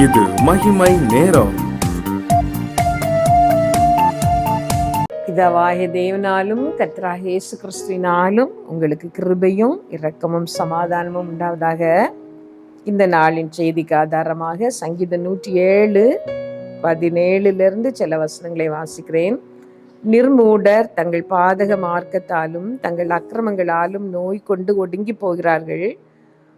இது மகிமை நேரம். பிதாவாகிய தேவனாலும் கர்த்தராகிய இயேசு கிறிஸ்துவினாலும் உங்களுக்கு கிருபையும் இரக்கமும் சமாதானமும் உண்டாவதாக. இந்த நாளின் செய்திக்கு ஆதாரமாக சங்கீதம் 107:17 சில வசனங்களை வாசிக்கிறேன். நிர்மூடர் தங்கள் பாதக மார்க்கத்தாலும் தங்கள் அக்கிரமங்களாலும் நோய் கொண்டு ஒடுங்கி போகிறார்கள்.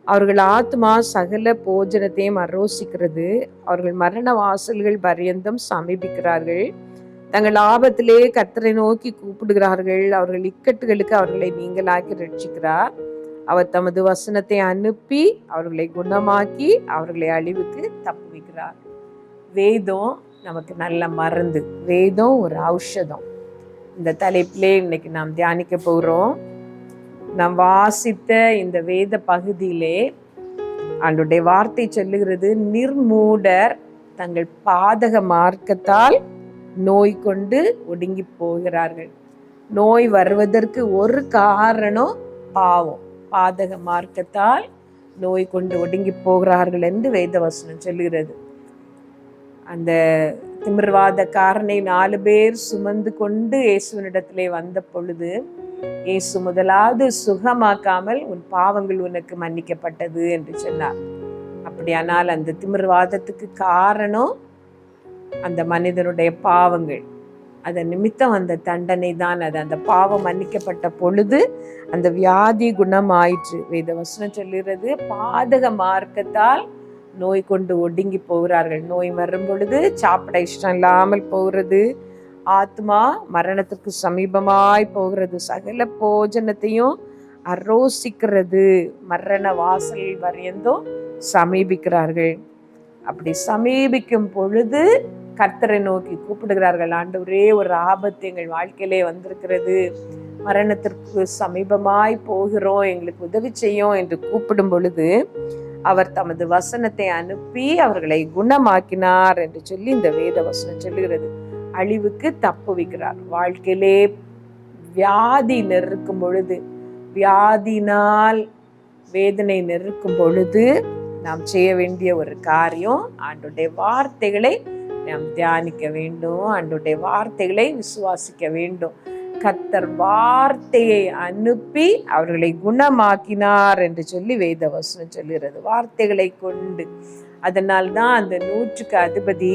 அவர்கள் ஆத்மா சகல போஜனத்தையும் அரோசிக்கிறது. அவர்கள் மரண வாசல்கள் பரியந்தம் சமீபிக்கிறார்கள். தங்கள் ஆபத்திலே கர்த்தரை நோக்கி கூப்பிடுகிறார்கள். அவர்கள் இக்கட்டுகளுக்கு அவர்களை நீங்களாக்கி ரட்சிக்கிறார். அவர் தமது வசனத்தை அனுப்பி அவர்களை குணமாக்கி அவர்களை அழிவுக்கு தப்புவிக்கிறார். வேதம் நமக்கு நல்ல மருந்து. வேதம் ஒரு ஔஷதம். இந்த தலைப்பிலே இன்னைக்கு நாம் தியானிக்க போகிறோம். நாம் வாசித்த இந்த வேத பகுதியிலே ஆண்டவருடைய வார்த்தை சொல்லுகிறது, நிர்மூடர் தங்கள் பாதக மார்க்கத்தால் நோய் கொண்டு ஒடுங்கி போகிறார்கள். நோய் வருவதற்கு ஒரு காரணம் பாவம். பாதக மார்க்கத்தால் நோய் கொண்டு ஒடுங்கி போகிறார்கள் என்று வேதவசனம் சொல்லுகிறது. அந்த திமிர்வாதக்காரனை 4 பேர் சுமந்து கொண்டு இயேசுவினிடத்திலே வந்த பொழுது இயேசு முதலாவது சுகமாக்காமல் உன் பாவங்கள் உனக்கு மன்னிக்கப்பட்டது என்று சொன்னார். அப்படியானால் அந்த திமிர்வாதத்துக்கு காரணம் அந்த மனிதனுடைய பாவங்கள். அதன் நிமித்தம் அந்த தண்டனை தான். அது அந்த பாவம் மன்னிக்கப்பட்ட பொழுது அந்த வியாதி குணமாயிற்று. வேதவசனம் சொல்லுகிறது, பாதக மார்க்கத்தால் நோய் கொண்டு ஒடுங்கி போகிறார்கள். நோய் வரும் பொழுது சாப்பிட இஷ்டம் இல்லாமல் போகிறது. ஆத்மா மரணத்துக்கு சமீபமாய் போகிறது. சகல போஜனத்தையும் அரோசிக்கிறது. மரண வாசல் வரையந்தும் சமீபிக்கிறார்கள். அப்படி சமீபிக்கும் பொழுது கர்த்தரை நோக்கி கூப்பிடுகிறார்கள். ஆண்டவரே, ஒரு ஆபத்து எங்கள் வாழ்க்கையிலே வந்திருக்கிறது, மரணத்திற்கு சமீபமாய் போகிறோம், எங்களுக்கு உதவி செய்யும் என்று கூப்பிடும் பொழுது அவர் தமது வசனத்தை அனுப்பி அவர்களை குணமாக்கினார் என்று சொல்லி இந்த வேத வசனம் சொல்லுகிறது. அழிவுக்கு தப்புவிக்கிறார். வாழ்க்கையிலே வியாதி நெருக்கும் பொழுது, வியாதினால் வேதனை நெருக்கும் பொழுது நாம் செய்ய வேண்டிய ஒரு காரியம், ஆண்டவருடைய வார்த்தைகளை நாம் தியானிக்க வேண்டும். ஆண்டவருடைய வார்த்தைகளை விசுவாசிக்க வேண்டும். கர்த்தர் வார்த்தையை அனுப்பி அவர்களை குணமாக்கினார் என்று சொல்லி வேதவசனம் சொல்லுகிறது. வார்த்தைகளை கொண்டு. அதனால்தான் அந்த 100க்கு அதிபதி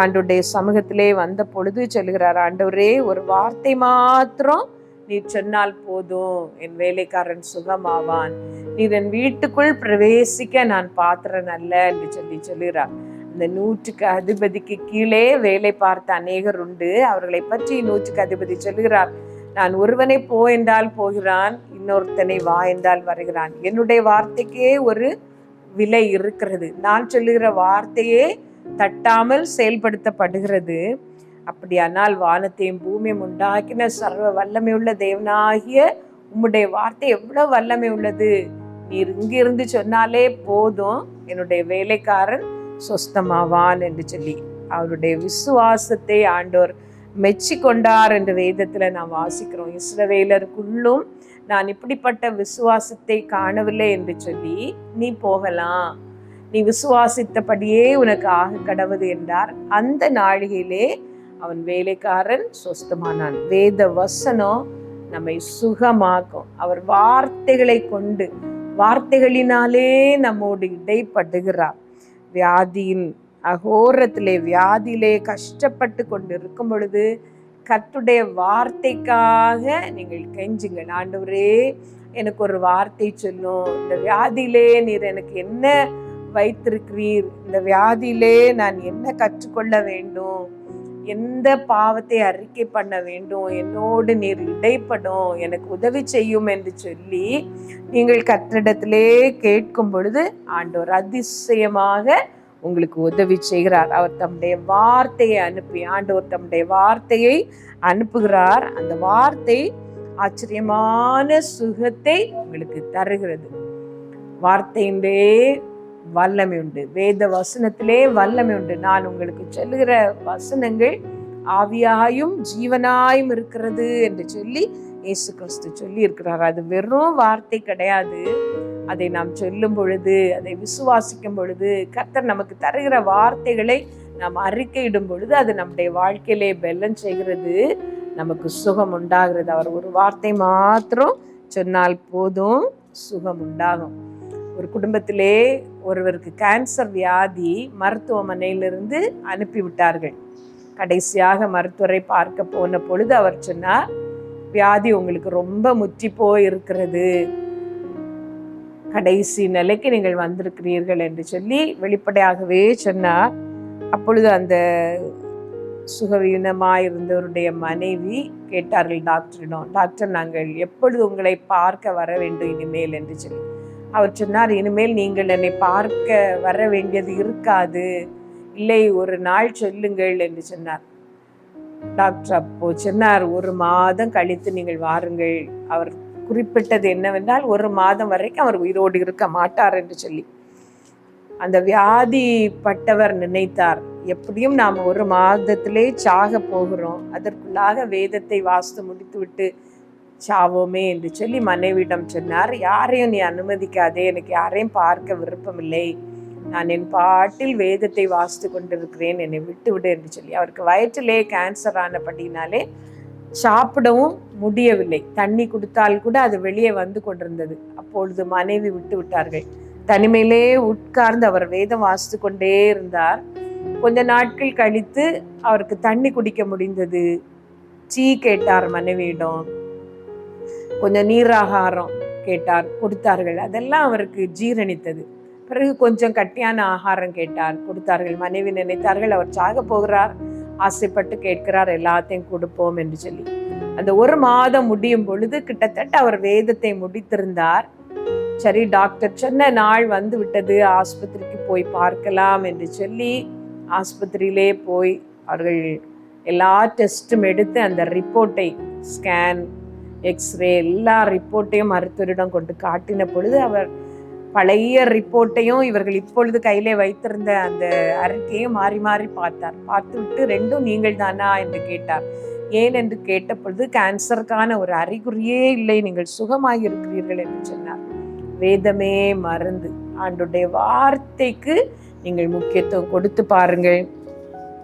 ஆண்டவருடைய சமூகத்திலே வந்த பொழுது சொல்லுகிறார், ஆண்டவரே, ஒரு வார்த்தை மாத்திரம் நீர் சொன்னால் போதும், என் வேலைக்காரன் சுகமாவான். நீர் என் வீட்டுக்குள் பிரவேசிக்க நான் பாத்திரன் அல்ல என்று சொல்லுகிறார். இந்த 100க்கு அதிபதிக்கு கீழே வேலை பார்த்த அநேகர் உண்டு. அவர்களை பற்றி 100க்கு அதிபதி சொல்லுகிறார், நான் ஒருவனை போ என்றால் போகிறான், இன்னொருத்தனை வா என்றால் வருகிறான். என்னுடைய வார்த்தைக்கே ஒரு விலை இருக்கிறது. நான் சொல்லுகிற வார்த்தையே தட்டாமல் செயல்படுத்தப்படுகிறது. அப்படியானால் வானத்தையும் பூமியும் உண்டாக்கின சர்வ வல்லமை உள்ள தேவனாகிய உம்முடைய வார்த்தை எவ்வளவு வல்லமை உள்ளது. நீர் இங்கிருந்து சொன்னாலே போதும், என்னுடைய வேலைக்காரன் சொஸ்தமாவான் என்று சொல்லி அவருடைய விசுவாசத்தை ஆண்டோர் மெச்சி கொண்டார் என்று வேதத்துல நாம் வாசிக்கிறோம். இஸ்ரவேலருக்குள்ளும் நான் இப்படிப்பட்ட விசுவாசத்தை காணவில்லை என்று சொல்லி, நீ போகலாம், நீ விசுவாசித்தபடியே உனக்கு ஆக கடவுது என்றார். அந்த நாளிகையிலே அவன் வேலைக்காரன் சொஸ்தமானான். வேத வசனம் நம்மை சுகமாக்கும். அவர் வார்த்தைகளை கொண்டு, வார்த்தைகளினாலே நம்மோடு இடைப்படுகிறார். வியாதியின் அகோரத்திலே, வியாதியிலே கஷ்டப்பட்டு கொண்டு இருக்கும் பொழுது கர்த்தருடைய வார்த்தைக்காக நீங்கள் கெஞ்சுங்கள். ஆண்டவரே, எனக்கு ஒரு வார்த்தை சொல்லும், இந்த வியாதியிலே நீர் எனக்கு என்ன வைத்திருக்கிறீர், இந்த வியாதியிலே நான் என்ன கற்றுக்கொள்ள வேண்டும், எந்த பாவத்தை அறிக்கை பண்ண வேண்டும், என்னோடு நீர் இடைப்படும், எனக்கு உதவி செய்யும் என்று சொல்லி நீங்கள் கர்த்தரிடத்திலே கேட்கும் பொழுது ஆண்டவர் அதிசயமாக உங்களுக்கு உதவி செய்கிறார். அவர் தம்முடைய வார்த்தையை அனுப்பி, ஆண்டவர் தம்முடைய வார்த்தையை அனுப்புகிறார். அந்த வார்த்தை ஆச்சரியமான சுகத்தை உங்களுக்கு தருகிறது. வார்த்தையிலே வல்லமை உண்டு. வேத வசனத்திலே வல்லமை உண்டு. நான் உங்களுக்கு சொல்லுகிற வசனங்கள் ஆவியாயும் ஜீவனாயும் இருக்கிறது என்று சொல்லி இயேசு கிறிஸ்து சொல்லி இருக்கிறார். அது வெறும் வார்த்தை கிடையாது. அதை நாம் சொல்லும் பொழுது, அதை விசுவாசிக்கும் பொழுது, கர்த்தர் நமக்கு தருகிற வார்த்தைகளை நாம் அறிக்கையிடும் பொழுது அது நம்முடைய வாழ்க்கையிலே பெலன் செய்கிறது, நமக்கு சுகம் உண்டாகிறது. அவர் ஒரு வார்த்தை மாத்திரம் சொன்னால் போதும், சுகம் உண்டாகும். ஒரு குடும்பத்திலே ஒருவருக்கு கேன்சர் வியாதி, மருத்துவமனையிலிருந்து அனுப்பிவிட்டார்கள். கடைசியாக மருத்துவரை பார்க்க போன பொழுது அவர் சொன்னார், வியாதி உங்களுக்கு ரொம்ப முற்றி போய் இருக்கிறது, கடைசி நிலைக்கு நீங்கள் வந்திருக்கிறீர்கள் என்று சொல்லி வெளிப்படையாகவே சொன்னார். அப்பொழுது அந்த சுகவீனமாயிருந்தவருடைய மனைவி கேட்டார்கள் டாக்டரிடம், டாக்டர் நாங்கள் எப்பொழுது உங்களை பார்க்க வர வேண்டும் இனிமேல் என்று சொல்லி. அவர் சொன்னார், இனிமேல் நீங்கள் என்னை பார்க்க வர வேண்டியது இருக்காது, இல்லை ஒரு நாள் சொல்லுங்கள் என்று சொன்னார். டாக்டர் அப்போ சொன்னார், 1 மாதம் கழித்து நீங்கள் வாருங்கள். அவர் குறிப்பிட்டது என்னவென்றால் 1 மாதம் வரைக்கும் அவர் உயிரோடு இருக்க மாட்டார் என்று சொல்லி. அந்த வியாதிப்பட்டவர் நினைத்தார், எப்படியும் நாம் 1 மாதத்திலே சாக போகிறோம், அதற்குள்ளாக வேதத்தை வாசித்து முடித்து விட்டு சாவோமே என்று சொல்லி மனைவியிடம் சொன்னார், யாரையும் நீ அனுமதிக்காதே, எனக்கு யாரையும் பார்க்க விருப்பமில்லை, நான் என் பாட்டில் வேதத்தை வாசித்து கொண்டிருக்கிறேன், என்னை விட்டு விடு என்று சொல்லி. அவருக்கு வயிற்றிலே கேன்சர் ஆனபடினாலே சாப்பிடவும் முடியவில்லை, தண்ணி கொடுத்தால் கூட அது வெளியே வந்து கொண்டிருந்தது. அப்பொழுது மனைவி விட்டு விட்டார்கள். தனிமையிலே உட்கார்ந்து அவர் வேதம் வாசித்து கொண்டே இருந்தார். கொஞ்ச நாட்கள் கழித்து அவருக்கு தண்ணி குடிக்க முடிந்தது. டீ கேட்டார் மனைவியிடம், கொஞ்சம் நீராகாரம் கேட்டார், கொடுத்தார்கள். அதெல்லாம் அவருக்கு ஜீரணித்தது. பிறகு கொஞ்சம் கட்டியான ஆகாரம் கேட்டார், கொடுத்தார்கள். மனைவி நினைத்தார்கள் அவர் சாக போகிறார், ஆசைப்பட்டு கேட்கிறார், எல்லாத்தையும் கொடுப்போம் என்று சொல்லி. அந்த 1 மாதம் முடியும் பொழுது கிட்டத்தட்ட அவர் வேதத்தை முடித்திருந்தார். சரி, டாக்டர் சொன்ன நாள் வந்து விட்டது, ஆஸ்பத்திரிக்கு போய் பார்க்கலாம் என்று சொல்லி ஆஸ்பத்திரியிலே போய் அவர்கள் எல்லா டெஸ்ட்டும் எடுத்து அந்த ரிப்போர்ட்டை, ஸ்கேன், எக்ஸ்ரே எல்லா ரிப்போர்ட்டையும் மருத்துவரிடம் கொண்டு காட்டின பொழுது அவர் பழைய ரிப்போர்ட்டையும் இவர்கள் இப்பொழுது கையிலே வைத்திருந்த அந்த அறிக்கையும் மாறி மாறி பார்த்தார். பார்த்து விட்டு, 2ம் நீங்கள் தானா என்று கேட்டார். ஏன் என்று கேட்ட பொழுது, கேன்சருக்கான ஒரு அறிகுறியே இல்லை, நீங்கள் சுகமாகி இருக்கிறீர்கள் என்று சொன்னார். வேதமே மருந்து. ஆண்டவருடைய வார்த்தைக்கு நீங்கள் முக்கியத்துவம் கொடுத்து பாருங்கள்,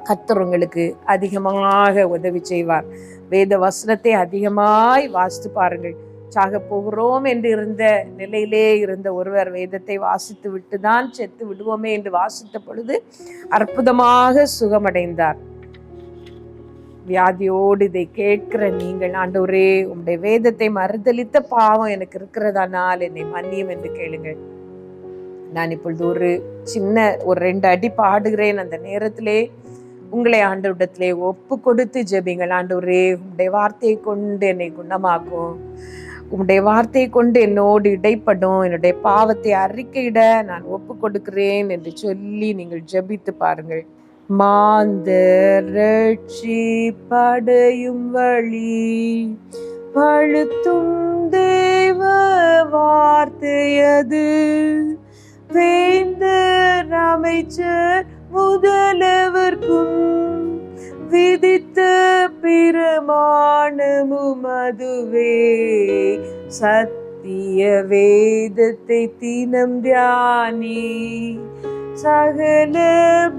கர்த்தர் உங்களுக்கு அதிகமாக உதவி செய்வார். வேத வசனத்தை அதிகமாய் வாசித்து பாருங்கள். சாக போகிறோம் என்று இருந்த நிலையிலே இருந்த ஒருவர் வேதத்தை வாசித்து விட்டுதான் செத்து விடுவோமே என்று வாசித்த பொழுது அற்புதமாக சுகமடைந்தார். வியாதியோடு இதை கேட்கிற நீங்கள், ஆண்டவரே உம்முடைய வேதத்தை மறுதலித்த பாவம் எனக்கு இருக்கிறதானால் என்னை மன்னியும் என்று கேளுங்கள். நான் இப்பொழுது ஒரு 2 அடி பாடுகிறேன். அந்த நேரத்திலே உங்களை ஆண்டவரிடத்திலே ஒப்பு கொடுத்து ஜெபிங்கள். ஆண்டவரே உம்முடைய வார்த்தையை கொண்டு என்னை குணமாக்கும், உம்முடைய வார்த்தையை கொண்டு என்னோடு இடைப்படும், என்னுடைய பாவத்தை அறிக்கையிட நான் ஒப்பு கொடுக்கிறேன் என்று சொல்லி நீங்கள் ஜெபித்து பாருங்கள். மாந்தர் ரட்சிப்படையும் வழி பழுத்தும் தேவ வார்த்தையது, வேந்தர் அமைச்சர் முதலவர்க்கும் விதித்த பிரமாணமும் அதுவே, சத்திய வேதத்தை தினம் தியானி, சகல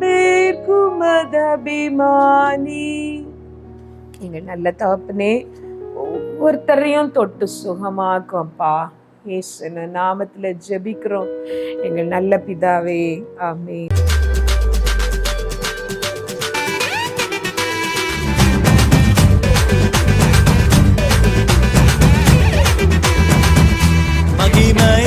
பேர்க்கும் அபிமானி. எங்கள் நல்ல தகப்பனே, ஒவ்வொருத்தரையும் தொட்டு சுகமாக்கும் அப்பா, இயேசு நாமத்துல ஜெபிக்கிறோம் எங்கள் நல்ல பிதாவே, ஆமென். மகிமை